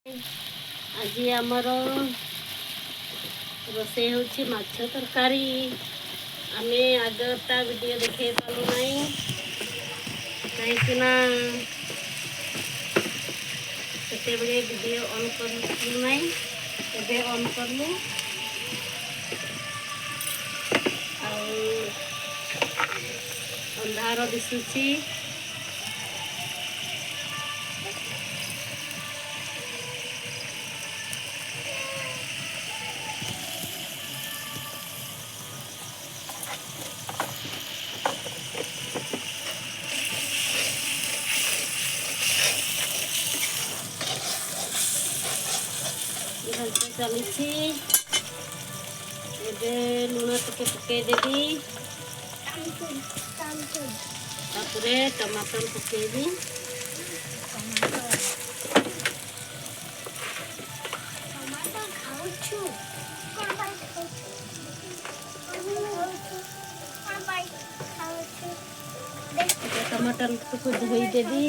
आज आमर रोसे होछि माछ तरकारी। आमे आगता वीडियो देखे पालु नहीं कहीं सेते बगे वीडियो ऑन करलु नहीं एबे ऑन करलु अंधार दिशुची चली लुण टिके पकईदेवी टमाटर पकईबी टमाटर को धोईदेवी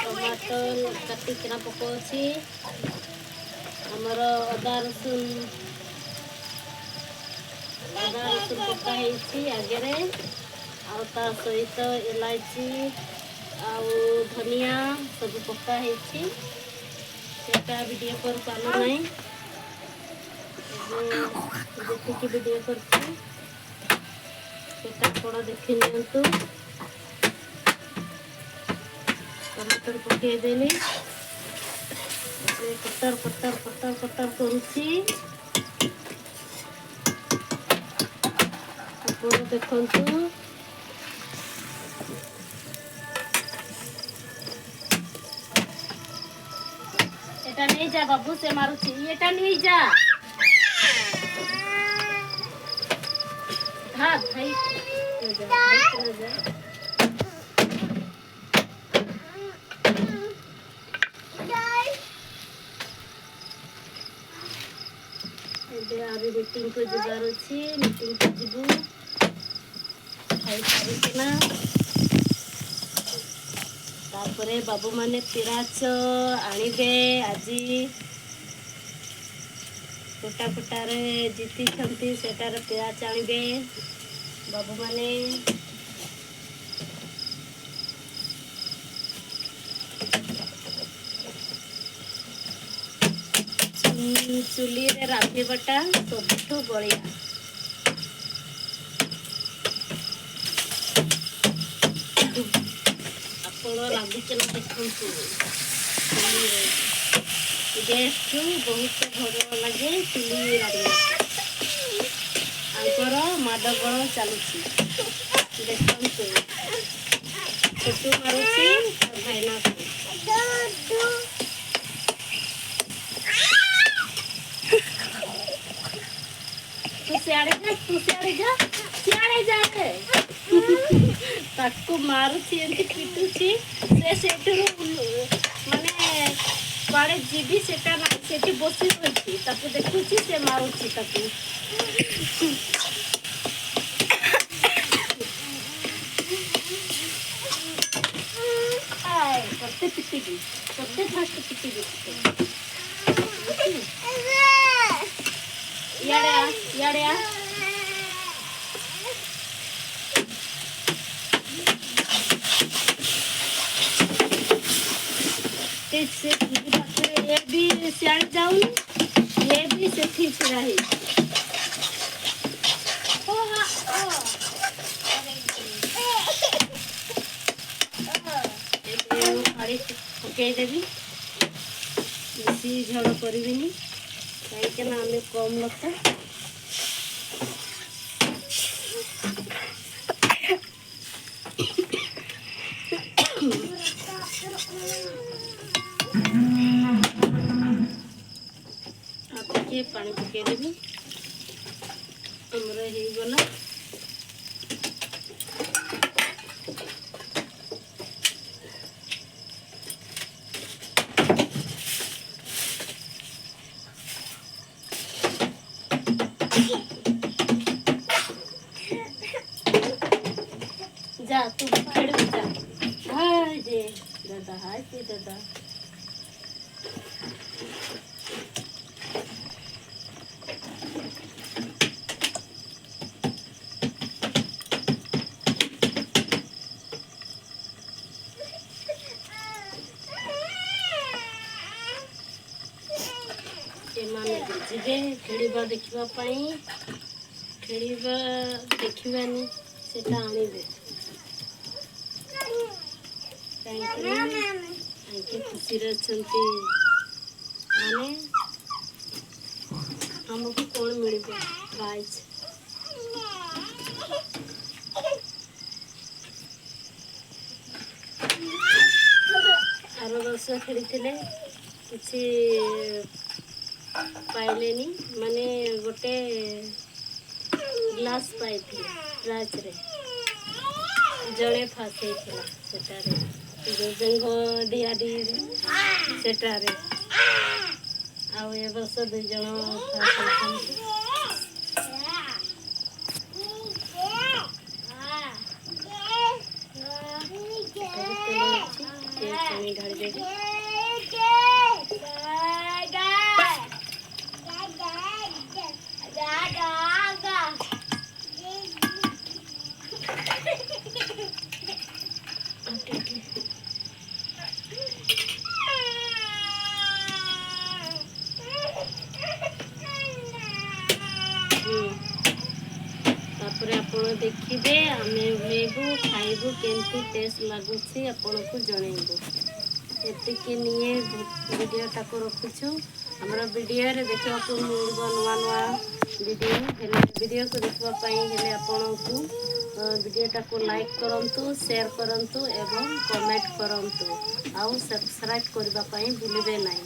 टमाटर काटिकिना पकाउछि हमर अदा रसुन पका ହେଇଛି आगे आ सहित इलायची आ धनिया सब पका ହେଇଛି सेटा वीडियो कर पालु नहीं देखिए वीडियो करछि सेटा थोड़ा देखि नियंतु। टमाटर पकईदेली कटर कटर कटर कटर करुछि देखंतु एटा नहीं जा बाबू से मारुछि एटा नहीं जा हाँ भाई जा मीटिंग को जबार अच्छी मीटिंग को जीवु खाई सारिकिना तापरे बाबू माने पिराच आनिबे आज फुटा फुटारे जीती छंती सेटार पिराच आनिबे बाबू माने चुली रे रांधिबाटा सबठू बलिया आपण लागुचे ना देखंतु गैस टू बहुत भल लगे चुली रांधिबा आंकर माडगोल चलुची देखंतु छोटू मारुची भाईना तू सियाड़े जा ताको मारुची एंती पिटुची से माने कुआड़े जीवी सेटा ना सेठी बसी रही ताको देखुची से मारुची ताको करते पिटेगी करते फास्ट पिटेगी याड़े ये भी सियाड़ जाऊन ये भी से ठीक रहे पकईदेवी बेसी झड़ करबिनी कहीं आम कम लोक पानी पकईदेवी आमर हो गला दादा हाय के दादा एमाने जिबे खेलिबा देखिबा पई खेलिबा देखिबानी सेटा आनिबे आगे खुशी रहते माने हमको कौन मिल प्राइज आर वर्ष खेली किसी पाइलेनी माने गोटे ग्लास पाई प्राइज रे जड़े फासे सेटारे जोजेंग डियाडी सेटारे आउ ए वर्ष 2 जण फासे पानी ढाल देगी तापरे आपण देखिबे आमे लेबू खाइबू केमती टेस्ट लागुछि आपण को जणेबू एतिके निये वीडियो टाको रखुछु हमरा वीडियो रे देखिबा को मिलबो नवा नवा वीडियो हेले वीडियो को देखबा पई हेले आपण को वीडियो टाको लाइक करंतु शेयर करंतु एवं कमेंट करंतु आउ सब्सक्राइब करबा पई भूलिबे नाही।